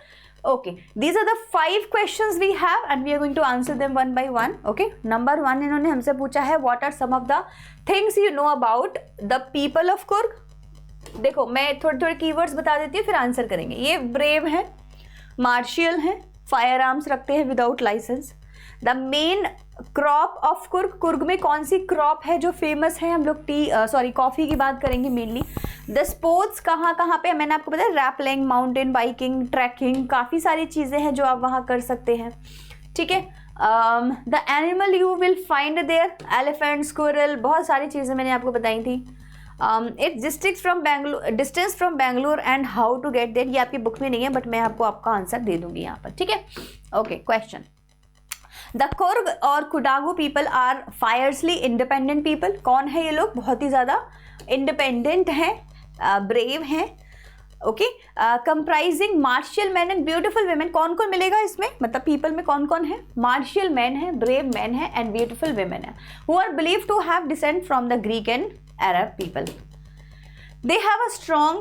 okay, these are the 5 questions we have and we are going to answer them one by one. Okay, number 1 इन्होंने हमसे पूछा है what are some of the things you know about the people of Coorg. देखो मैं थोड़े थोड़े कीवर्ड्स बता देती हूँ, फिर आंसर करेंगे। ये ब्रेव है, मार्शियल हैं, फायर आर्म्स रखते हैं without licence. The main crop of Coorg, Coorg में कौन सी क्रॉप है जो फेमस है, हम लोग कॉफ़ी की बात करेंगे मेनली। द स्पोर्ट्स कहाँ कहाँ पे, मैंने आपको बताया रैपलिंग, माउंटेन बाइकिंग, ट्रैकिंग, काफ़ी सारी चीज़ें हैं जो आप वहाँ कर सकते हैं, ठीक है। The animal you will find there, elephant, squirrel, बहुत सारी चीज़ें मैंने आपको बताई थी। It's distance from Bangalore and how to get there, ये आपकी बुक में नहीं है बट मैं आपको आपका आंसर दे दूंगी यहाँ पर, ठीक है। ओके, क्वेश्चन, द कुर्ग और कुडागू पीपल आर फायर्सली इंडिपेंडेंट पीपल, कौन है ये लोग, बहुत ही ज़्यादा इंडिपेंडेंट हैं, ब्रेव हैं, okay. Comprising martial man and beautiful women, कौन कौन मिलेगा इसमें, मतलब पीपल में कौन कौन है, मार्शियल मैन है, ब्रेव मैन है एंड ब्यूटीफुल वेमेन है, who are believe to have descent from the Greek and Arab people. They have a strong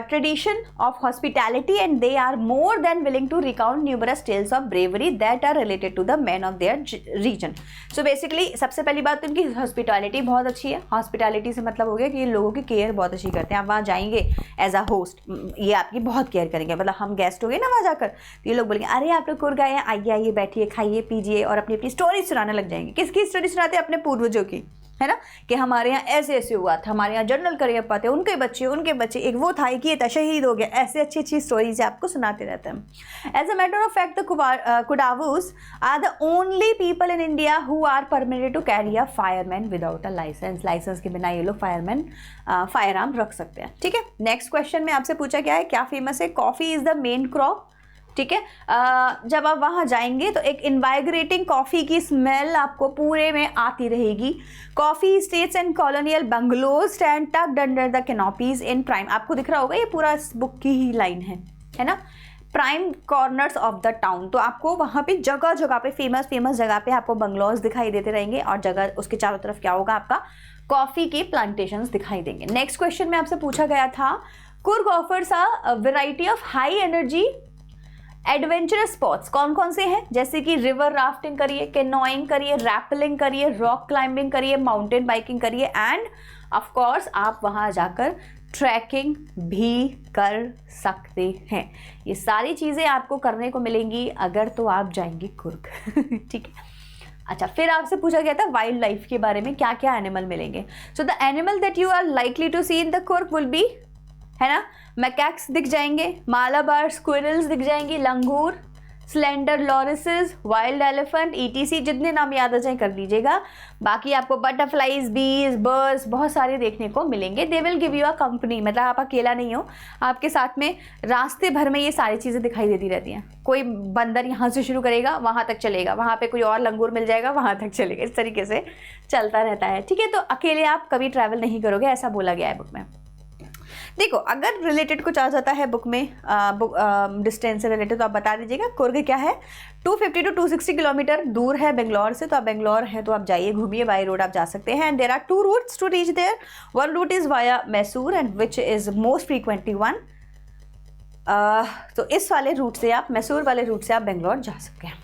tradition of hospitality and they are more than willing to recount numerous tales of bravery that are related to the men of their region. So basically सबसे पहली बात तो इनकी हॉस्पिटैलिटी बहुत अच्छी है। हॉस्पिटैलिटी से मतलब हो गया कि ये लोगों की केयर बहुत अच्छी करते हैं। आप वहाँ जाएंगे एज अ होस्ट, ये आपकी बहुत केयर करेंगे, मतलब हम गेस्ट हो गए ना वहाँ जाकर, तो ये लोग बोलेंगे अरे आप लोग कुर्ग आए हैं, आइए आइए बैठिए, खाइए पीजिए, और अपनी अपनी स्टोरी सुनाने लग जाएंगे। किसकी स्टोरी सुनाते हैं, अपने पूर्वजों की, है ना, कि हमारे यहाँ ऐसे ऐसे हुआ था, हमारे यहाँ जनरल करियर पाते, उनके बच्चे, एक वो था, एक ये था, शहीद हो गया, ऐसे अच्छी अच्छी स्टोरीज आपको सुनाते रहते हैं। As a matter of fact the Kodavus are the only people in India who are permitted to carry a firearm without a license, license के बिना ये लोग फायर आर्म रख सकते हैं, ठीक है। नेक्स्ट क्वेश्चन में आपसे पूछा गया है क्या फेमस है, coffee is the main crop, ठीक है। जब आप वहाँ जाएंगे तो एक इन्वाइग्रेटिंग कॉफ़ी की स्मेल आपको पूरे में आती रहेगी। Coffee estates and colonial bungalows stand tucked under the canopies in prime, आपको दिख रहा होगा ये पूरा इस बुक की ही लाइन है ना, prime corners of the town. तो आपको वहाँ पे जगह जगह पे फेमस जगह पे आपको बंगलोज दिखाई देते रहेंगे और जगह उसके चारों तरफ क्या होगा, आपका कॉफ़ी के प्लांटेशंस दिखाई देंगे। नेक्स्ट क्वेश्चन में आपसे पूछा गया था Coorg offers a variety of high energy adventurous spots, कौन कौन से हैं, जैसे कि रिवर राफ्टिंग करिए, कैनोइंग करिए, रैपलिंग करिए, रॉक क्लाइंबिंग करिए, माउंटेन बाइकिंग करिए एंड ऑफ कोर्स आप वहाँ जाकर ट्रैकिंग भी कर सकते हैं। ये सारी चीज़ें आपको करने को मिलेंगी अगर तो आप जाएंगे कुर्ग ठीक है। अच्छा, फिर आपसे पूछा गया था वाइल्ड लाइफ के बारे में, क्या क्या एनिमल मिलेंगे। So the animal that you are likely to see in the Coorg will be, है ना, मैकैक्स दिख जाएंगे, मालाबार स्क्विरल्स दिख जाएंगी, langur, slender lorises, wild elephant, etc, जितने नाम याद आ जाए कर लीजिएगा। बाकी आपको बटरफ्लाइज, बीज, बर्ड्स बहुत सारे देखने को मिलेंगे। They will give you a company, मतलब आप अकेला नहीं हो, आपके साथ में रास्ते भर में ये सारी चीज़ें दिखाई देती रहती हैं। कोई बंदर यहाँ से शुरू करेगा वहाँ तक चलेगा, वहाँ पे कोई और लंगूर मिल जाएगा वहाँ तक चलेगा, इस तरीके से चलता रहता है, ठीक है। तो अकेले आप कभी ट्रैवल नहीं करोगे, ऐसा बोला गया है बुक में। देखो, अगर रिलेटेड कुछ आ जाता है बुक में डिस्टेंस से रिलेटेड तो आप बता दीजिएगा। कुर्ग क्या है, 250 to 260 किलोमीटर दूर है बेंगलोर से, तो आप बेंगलोर है तो आप जाइए, घूमिए, बाई रोड आप जा सकते हैं। And there are 2 routes to reach there, one route is via Mysore and which is most frequently one, तो इस वाले रूट से आप, मैसूर वाले रूट से आप बेंगलोर जा सकते हैं।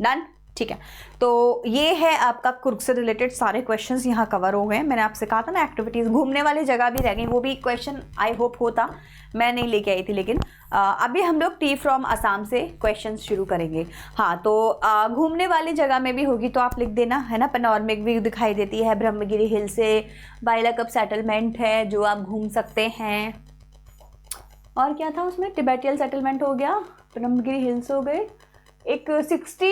डन, ठीक है। तो ये है आपका कुर्ग से रिलेटेड सारे क्वेश्चंस यहाँ कवर हो गए। मैंने आपसे कहा था ना एक्टिविटीज़, घूमने वाली जगह भी रह गई, वो भी क्वेश्चन आई होप होता, मैं नहीं लेके आई थी, लेकिन अभी हम लोग टी फ्रॉम असम से क्वेश्चंस शुरू करेंगे। हाँ, तो घूमने वाली जगह में भी होगी तो आप लिख देना, है ना। पैनोरमिक व्यू दिखाई देती है ब्रह्मगिरी हिल से, बाइलाकप सेटलमेंट है जो आप घूम सकते हैं, और क्या था उसमें, तिब्बतियन सेटलमेंट हो गया, ब्रह्मगिरी हिल्स हो गए, एक 60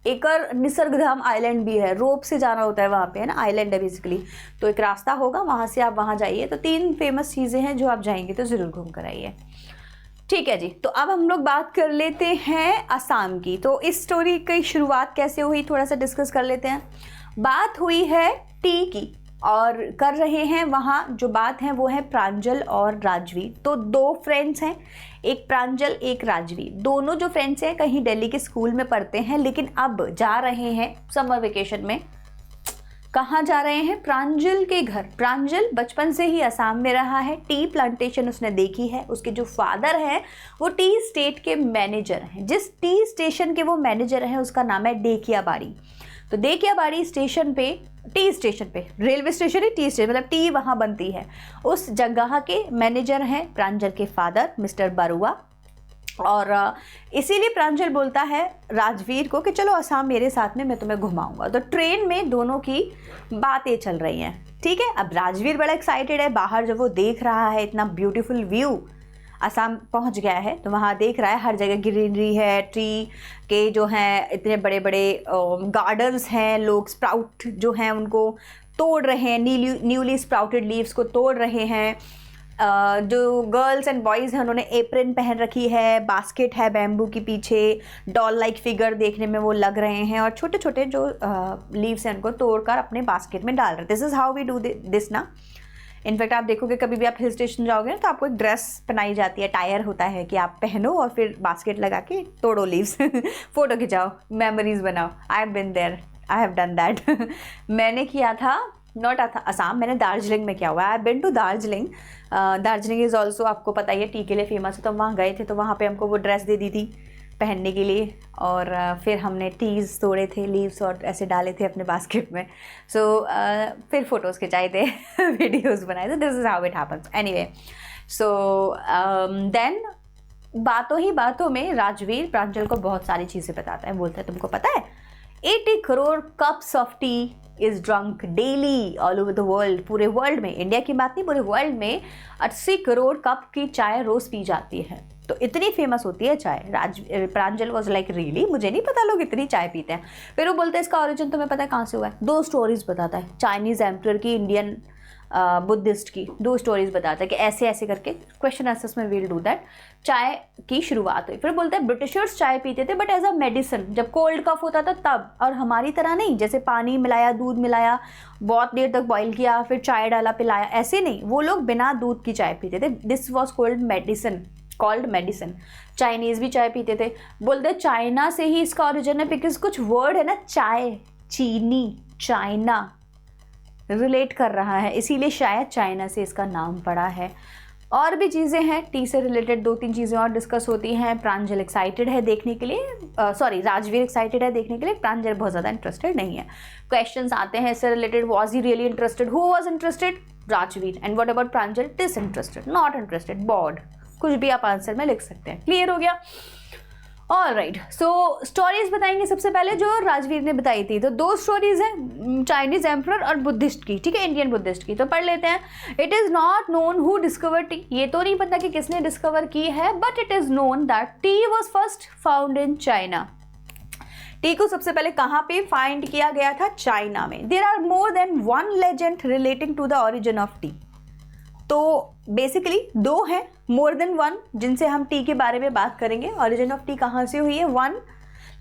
एकड़ निसर्गधाम आइलैंड भी है, रोप से जाना होता है वहाँ पे, है ना, आइलैंड है बेसिकली, तो एक रास्ता होगा वहाँ से आप वहाँ जाइए। तो 3 फेमस चीज़ें हैं जो आप जाएंगे तो ज़रूर घूम कर आइए, ठीक है जी। तो अब हम लोग बात कर लेते हैं असम की। तो इस स्टोरी की शुरुआत कैसे हुई थोड़ा सा डिस्कस कर लेते हैं। बात हुई है टी की, और कर रहे हैं वहाँ जो बात है वो है प्रांजल और राजवी। तो 2 फ्रेंड्स हैं, एक प्रांजल एक राजवी, दोनों जो फ्रेंड्स हैं कहीं दिल्ली के स्कूल में पढ़ते हैं, लेकिन अब जा रहे हैं समर वेकेशन में। कहाँ जा रहे हैं, प्रांजल के घर। प्रांजल बचपन से ही असम में रहा है, टी प्लांटेशन उसने देखी है, उसके जो फादर हैं वो टी स्टेट के मैनेजर हैं। जिस टी स्टेशन के वो मैनेजर हैं उसका नाम है डेकियाबाड़ी। तो डेकियाबाड़ी स्टेशन पे टी स्टेशन पे, रेलवे स्टेशन ही टी स्टेशन, मतलब टी वहाँ बनती है, उस जगह के मैनेजर हैं प्रांजल के फादर मिस्टर बरुआ। और इसीलिए प्रांजल बोलता है राजवीर को कि चलो असम मेरे साथ में, मैं तुम्हें घुमाऊंगा। तो ट्रेन में दोनों की बातें चल रही हैं, ठीक है। अब राजवीर बड़ा एक्साइटेड है, बाहर जब वो देख रहा है इतना ब्यूटीफुल व्यू, असम पहुंच गया है तो वहाँ देख रहा है हर जगह ग्रीनरी है, ट्री के जो हैं इतने बड़े बड़े गार्डन्स हैं, लोग स्प्राउट जो हैं उनको तोड़ रहे हैं, न्यूली स्प्राउटेड लीव्स को तोड़ रहे हैं। जो गर्ल्स एंड बॉयज़ हैं उन्होंने एप्रन पहन रखी है, बास्केट है बैम्बू के पीछे, डॉल लाइक फिगर देखने में वो लग रहे हैं, और छोटे छोटे जो लीव्स हैं उनको तोड़कर अपने बास्केट में डाल रहे हैं। This is how we do this ना। इनफैक्ट आप देखोगे कभी भी आप हिल स्टेशन जाओगे ना तो आपको एक ड्रेस पहनाई जाती है, टायर होता है कि आप पहनो और फिर बास्केट लगा के तोड़ो लीव्स फ़ोटो खिंचाओ, मेमोरीज बनाओ। I have been there, I have done that मैंने किया था, नॉट असम, मैंने दार्जिलिंग में किया हुआ है। I been to Darjeeling. Darjeeling is also आपको पता ही है टी के लिए फेमस है, तो वहाँ गए थे तो वहाँ पे हमको वो ड्रेस दे दी थी पहनने के लिए, और फिर हमने टीज़ तोड़े थे, लीव्स और ऐसे डाले थे अपने बास्केट में। सो फिर फ़ोटोज़ खिंचाए थे वीडियोज़ बनाए थे। This is how it happens anyway. So then बातों ही बातों में राजवीर प्रांजल को बहुत सारी चीज़ें बताता है। बोलता है तुमको पता है 80 crore cups of T is drunk daily all over the world. पूरे वर्ल्ड में, इंडिया की बात नहीं, पूरे वर्ल्ड में 80 करोड़ कप की चाय रोज़ पी जाती है। तो इतनी फेमस होती है चाय। प्रांजल वॉज लाइक रियली, मुझे नहीं पता लोग इतनी चाय पीते हैं। फिर वो बोलते हैं इसका ओरिजिन तुम्हें पता है कहाँ से हुआ है? 2 स्टोरीज बताता है, चाइनीज़ एम्परर की, इंडियन बुद्धिस्ट की 2 स्टोरीज बताता है कि ऐसे ऐसे करके, क्वेश्चन आंसर्स में वील डू दैट, चाय की शुरुआत हुई। फिर बोलते हैं ब्रिटिशर्स चाय पीते थे बट एज अ मेडिसिन, जब कोल्ड कफ होता था तब, और हमारी तरह नहीं जैसे पानी मिलाया, दूध मिलाया, बहुत देर तक बॉईल किया, फिर चाय डाला, पिलाया, ऐसे नहीं। वो लोग बिना दूध की चाय पीते थे। This was called medicine. Chinese भी चाय पीते थे। बोलते चाइना से ही इसका ओरिजिन है, बिकॉज कुछ वर्ड है ना, चाय, चीनी, चाइना रिलेट कर रहा है, इसीलिए शायद चाइना से इसका नाम पड़ा है। और भी चीज़ें हैं टी से रिलेटेड, 2-3 चीज़ें और डिस्कस होती हैं। प्रांजल एक्साइटेड है देखने के लिए, राजवीर एक्साइटेड है देखने के लिए, प्रांजल बहुत ज़्यादा इंटरेस्टेड नहीं है। क्वेश्चंस आते हैं इससे related, was he really interested, who was interested, Rajveer, and what about Pranjal, disinterested, not interested, bored, कुछ भी आप आंसर में लिख सकते हैं। क्लियर हो गया? ऑल राइट, सो स्टोरीज बताएंगे सबसे पहले जो राजवीर ने बताई थी। तो 2 स्टोरीज हैं, चाइनीज एम्परर और बुद्धिस्ट की, ठीक है, इंडियन बुद्धिस्ट की। तो पढ़ लेते हैं। It is not known who discover T, ये तो नहीं पता कि किसने डिस्कवर की है, but it is known that T was first found in China. T को सबसे पहले कहाँ पे फाइंड किया गया था? चाइना में। There are more than 1 legend relating to the origin of tea. तो बेसिकली 2 हैं, मोर देन 1, जिनसे हम टी के बारे में बात करेंगे। ओरिजिन ऑफ टी कहाँ से हुई है? 1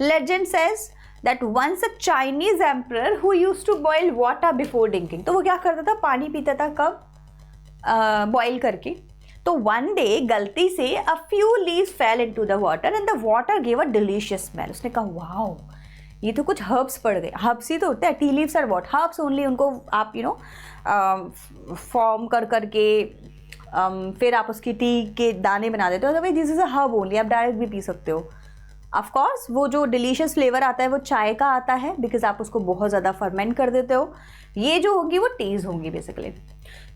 legend says that once a Chinese emperor who used to boil water before drinking. तो वो क्या करता था? पानी पीता था, कब? बॉयल करके। तो वन डे गलती से a few leaves fail into the water and the water give a delicious smell. उसने कहा वाओ, ये तो कुछ हर्ब्स पड़ गए। हर्ब्स ही तो होते हैं, tea leaves are what, herbs only. उनको आप फॉर्म कर करके फिर आप उसकी टी के दाने बना देते हो, तो भाई this is a herb only, आप डायरेक्ट भी पी सकते हो। ऑफ कोर्स वो जो डिलीशियस फ्लेवर आता है वो चाय का आता है, बिकॉज आप उसको बहुत ज़्यादा फर्मेंट कर देते हो। ये जो होगी वो टीज होंगी बेसिकली।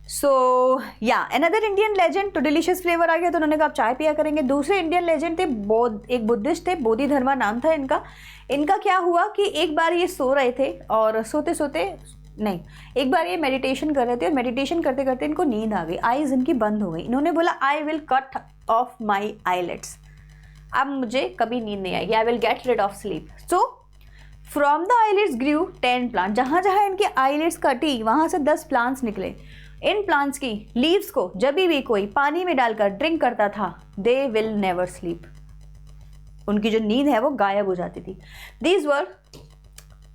सो या अनदर इंडियन लेजेंड, तो डिलीशियस फ्लेवर आ गया तो उन्होंने कहा आप चाय पिया करेंगे। दूसरे इंडियन लेजेंड थे, एक बुद्धिस्ट थे, बोधिधर्मा नाम था इनका। इनका क्या हुआ कि एक बार ये सो रहे थे और सोते सोते नहीं, एक बार ये मेडिटेशन कर रहे थे और मेडिटेशन करते करते इनको नींद आ गई, आईज इनकी बंद हो गई। इन्होंने बोला I will cut off my eyelids, अब मुझे कभी नींद नहीं आएगी, I will get rid of sleep. So from the eyelids grew 10 plant. जहाँ जहाँ इनकी आईलेट्स कटी वहाँ से 10 प्लांट्स निकले। इन प्लांट्स की लीव्स को जब भी कोई पानी में डालकर ड्रिंक करता था, दे विल नेवर स्लीप, उनकी जो नींद है वो गायब हो जाती थी। These were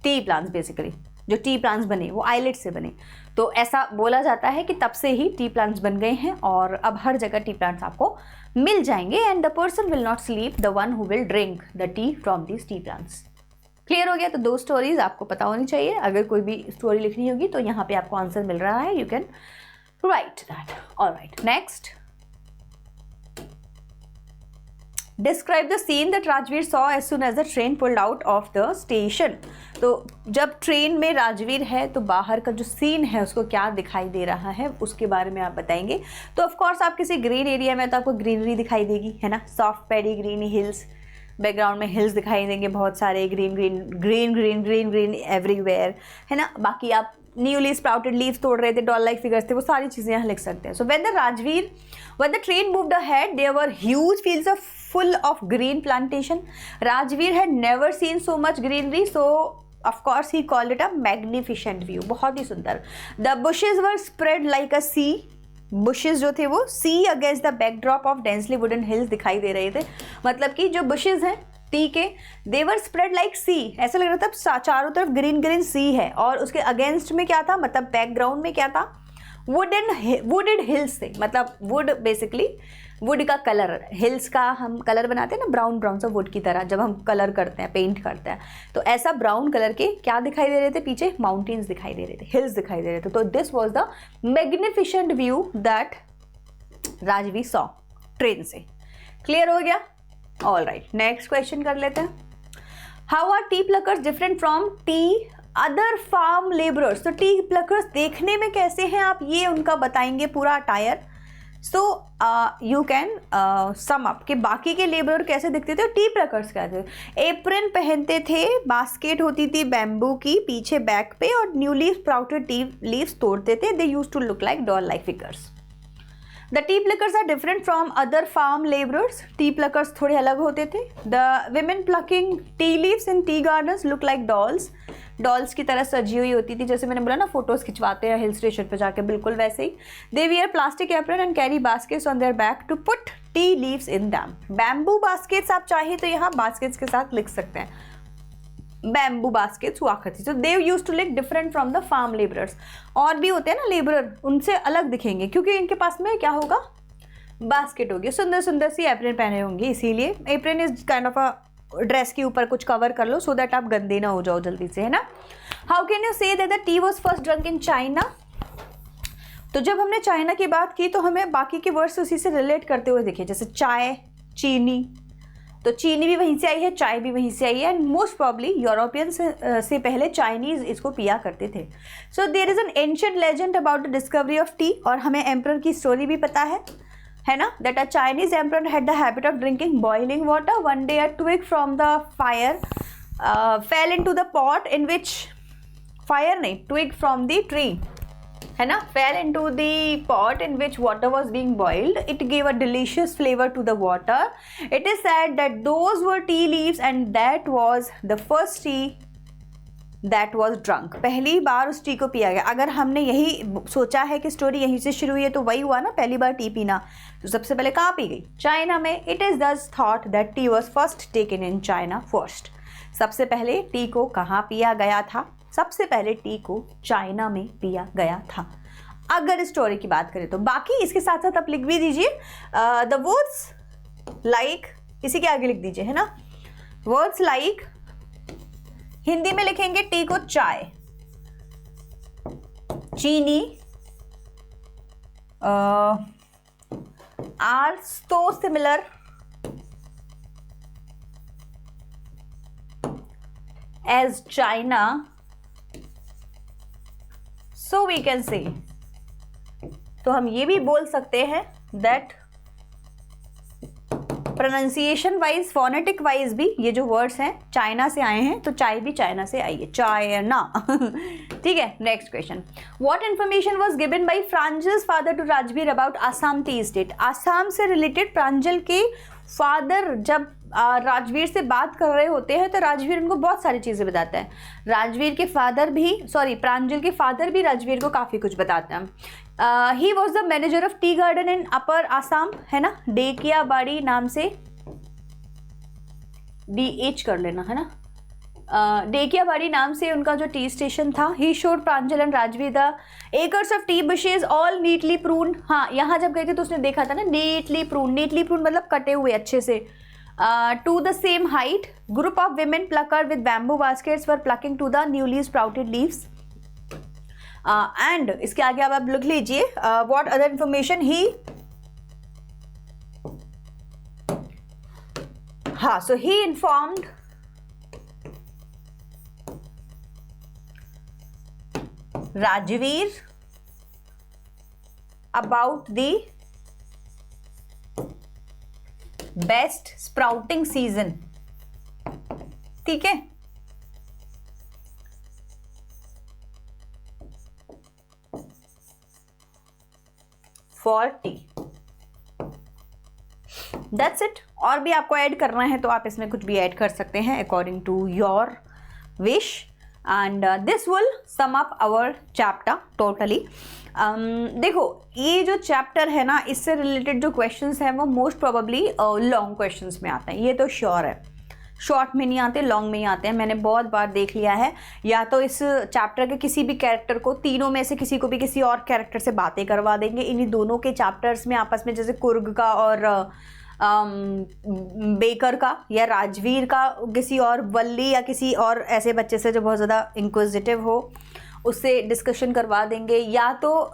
T plants basically, जो टी प्लांट्स बने वो आइलेट से बने। तो ऐसा बोला जाता है कि तब से ही टी प्लांट्स बन गए हैं और अब हर जगह टी प्लांट्स आपको मिल जाएंगे। And the person will not sleep, the one who will drink the T from these T plants. Clear हो गया? तो 2 स्टोरीज आपको पता होनी चाहिए। अगर कोई भी स्टोरी लिखनी होगी तो यहाँ पे आपको आंसर मिल रहा है, you can write that. All right, next describe the scene that Rajveer saw as soon as the train pulled out of the station. तो जब ट्रेन में राजवीर है तो बाहर का जो सीन है उसको क्या दिखाई दे रहा है उसके बारे में आप बताएंगे। तो ऑफ कोर्स आप किसी ग्रीन एरिया में तो आपको ग्रीनरी दिखाई देगी, है ना, soft paddy green hills, background में हिल्स दिखाई देंगे बहुत सारे, green green green green green green everywhere, है ना। बाकी आप न्यूली स्प्राउटेड लीव्स तोड़ रहे थे, डॉल लाइक फिगर्स थे, वो सारी चीज़ें यहाँ लिख सकते हैं। सो when the train moved ahead there were huge fields of full of green plantation. Rajveer had never seen so much greenery, so of course he called it a magnificent view. बहुत ही सुंदर। The bushes were spread like a sea. bushes जो थे वो sea against the backdrop of densely wooden hills दिखाई दे रहे थे। मतलब कि जो bushes हैं टी के they were spread like sea, ऐसा लग रहा था चारों तरफ ग्रीन ग्रीन सी है, और उसके अगेंस्ट में क्या था, मतलब बैकग्राउंड में क्या था, वुडेड हिल्स थे। मतलब वुड बेसिकली वुड का कलर, हिल्स का हम कलर बनाते हैं ना ब्राउन ब्राउन सा वुड की तरह जब हम कलर करते हैं, पेंट करते हैं, तो ऐसा ब्राउन कलर के क्या दिखाई दे रहे थे, पीछे माउंटेन्स दिखाई दे रहे थे, हिल्स दिखाई दे रहे थे। तो this was the magnificent view that Rajveer saw train से। क्लियर हो गया? ऑल राइट, नेक्स्ट क्वेश्चन कर लेते हैं। How are tea pluckers different from tea other farm labourers? तो टी प्लकर्स देखने में कैसे हैं आप, ये उनका बताएंगे पूरा attire. So you can sum up कि बाकी के लेबरर कैसे दिखते थे और टी प्लकर्स कैसे। एप्रन पहनते थे, बास्केट होती थी बैम्बू की पीछे बैक पे, और न्यूली स्प्राउटेड टी लीव्स तोड़ते थे। They used to look like doll like figures. The tea pluckers are different from other farm laborers. Tea pluckers थोड़े अलग होते थे। The women plucking tea leaves in tea gardens look like dolls. Dolls की तरह सजी हुई होती थी, जैसे मैंने बोला ना फोटोज खिंचवाते हैं हिल स्टेशन पे जाके, बिल्कुल वैसे ही। They wear plastic apron and carry baskets on their back to put tea leaves in them. Bamboo baskets आप चाहिए तो यहाँ baskets के साथ लिख सकते हैं, बैम्बू बास्केट्स हुआ करती। तो they use to look different from the farm labourers. और भी होते हैं ना लेबरर, उनसे अलग दिखेंगे क्योंकि इनके पास में क्या होगा, बास्केट होगी, सुंदर सुंदर सी एप्रन पहने होंगे, इसीलिए apron is kind of a dress के ऊपर कुछ कवर कर लो सो दैट आप गंदे ना हो जाओ जल्दी से, है ना। How can you say that the T was first drunk in China? तो जब हमने चाइना की बात की तो हमें बाकी के वर्ड्स उसी से रिलेट करते हुए दिखे, जैसे चाय, चीनी, तो चीनी भी वहीं से आई है, चाय भी वहीं से आई है, एंड मोस्ट प्रॉब्ली यूरोपियन से पहले चाइनीज इसको पिया करते थे। So there is an ancient legend about the discovery of tea, और हमें एम्परर की स्टोरी भी पता है ना, that a Chinese emperor had the habit of drinking boiling water. One day a twig from the fire fell into the pot in which, fire नहीं, ट्विग फ्रॉम द ट्री, है ना, fell into the pot in which water was being boiled. It gave a delicious flavor to the water. It is said that those were tea leaves and that was the first tea that was drunk. पहली बार उस टी को पिया गया। अगर हमने यही सोचा है कि स्टोरी यहीं से शुरू हुई है तो वही हुआ ना, पहली बार टी पीना। तो सबसे पहले कहाँ पी गई? चाइना में। It is thus thought that tea was first taken in China first. सबसे पहले टी को कहाँ पिया गया था? सबसे पहले टी को चाइना में पिया गया था, अगर स्टोरी की बात करें तो। बाकी इसके साथ साथ आप लिख भी दीजिए द वर्ड्स लाइक, इसी के आगे लिख दीजिए, है ना, वर्ड्स लाइक। हिंदी में लिखेंगे टी को चाय, चीनी, are so similar as China, so we can say, तो हम ये भी बोल सकते हैं that pronunciation wise, phonetic wise भी ये जो वर्ड्स हैं चाइना से आए हैं, तो चाय भी चाइना से आई है, चाइना। ठीक है, next question. What information was given by प्रांजल's father to Rajveer about Assam tea estate? Assam से रिलेटेड प्रांजल के फादर जब राजवीर से बात कर रहे होते हैं तो राजवीर उनको बहुत सारी चीज़ें बताता है। प्रांजल के फादर भी राजवीर को काफ़ी कुछ बताते हैं। He was the manager of tea garden in upper Assam, है ना, डेकियाबाड़ी नाम से, DH कर लेना, है ना, डेकियाबाड़ी नाम से उनका जो टी स्टेशन था। He showed Pranjal and Rajveer the acres of T bushes all neatly prune. हाँ, यहाँ जब गए थे तो उसने देखा था ना, नीटली प्रून मतलब कटे हुए अच्छे से, to the same height. Group of women plucker with bamboo baskets were plucking to the newly sprouted leaves. And इसके आगे अब आप लिख लीजिए what other information he हाँ, so he informed Rajveer about the best sprouting season. ठीक है, फॉर टी। That's it. और भी आपको ऐड करना है तो आप इसमें कुछ भी ऐड कर सकते हैं according to your wish, and this will sum up our chapter totally. देखो, ये जो चैप्टर है ना, इससे रिलेटेड जो क्वेश्चंस हैं वो मोस्ट प्रोबेबली लॉन्ग क्वेश्चंस में आते हैं, ये तो श्योर है। शॉर्ट में नहीं आते, लॉन्ग में ही आते हैं। मैंने बहुत बार देख लिया है, या तो इस चैप्टर के किसी भी कैरेक्टर को, तीनों में से किसी को भी किसी और कैरेक्टर से बातें करवा देंगे इन्हीं दोनों के चैप्टर्स में आपस में, जैसे कुर्ग का और बेकर का, या राजवीर का किसी और वल्ली या किसी और ऐसे बच्चे से जो बहुत ज़्यादा इंक्विजिटिव हो, उससे डिस्कशन करवा देंगे। या तो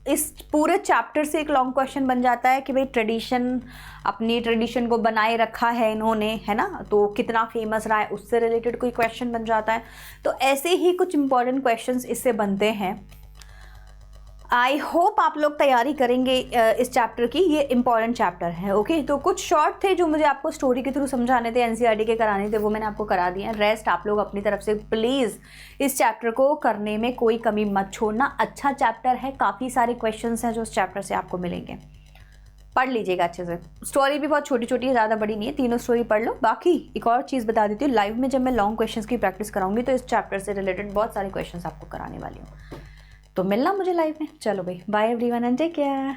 इस पूरे चैप्टर से एक लॉन्ग क्वेश्चन बन जाता है कि भाई ट्रेडिशन, अपनी ट्रेडिशन को बनाए रखा है इन्होंने, है ना, तो कितना फेमस रहा है, उससे रिलेटेड कोई क्वेश्चन बन जाता है। तो ऐसे ही कुछ इंपॉर्टेंट क्वेश्चंस इससे बनते हैं। आई होप आप लोग तैयारी करेंगे इस चैप्टर की, ये इंपॉर्टेंट चैप्टर है। ओके, तो कुछ शॉर्ट थे जो मुझे आपको स्टोरी के थ्रू समझाने थे, एनसीईआरटी के कराने थे, वो मैंने आपको करा दिए हैं। रेस्ट आप लोग अपनी तरफ से प्लीज़ इस चैप्टर को करने में कोई कमी मत छोड़ना। अच्छा चैप्टर है, काफ़ी सारे क्वेश्चंस हैं जो इस चैप्टर से आपको मिलेंगे, पढ़ लीजिएगा अच्छे से। स्टोरी भी बहुत छोटी छोटी है, ज़्यादा बड़ी नहीं है, तीनों स्टोरी पढ़ लो। बाकी एक और चीज़ बता देती हूँ, लाइव में जब मैं लॉन्ग क्वेश्चंस की प्रैक्टिस कराऊंगी तो इस चैप्टर से रिलेटेड बहुत सारे क्वेश्चंस आपको कराने वाली हूँ, तो मिलना मुझे लाइव में। चलो भाई, bye everyone and take care.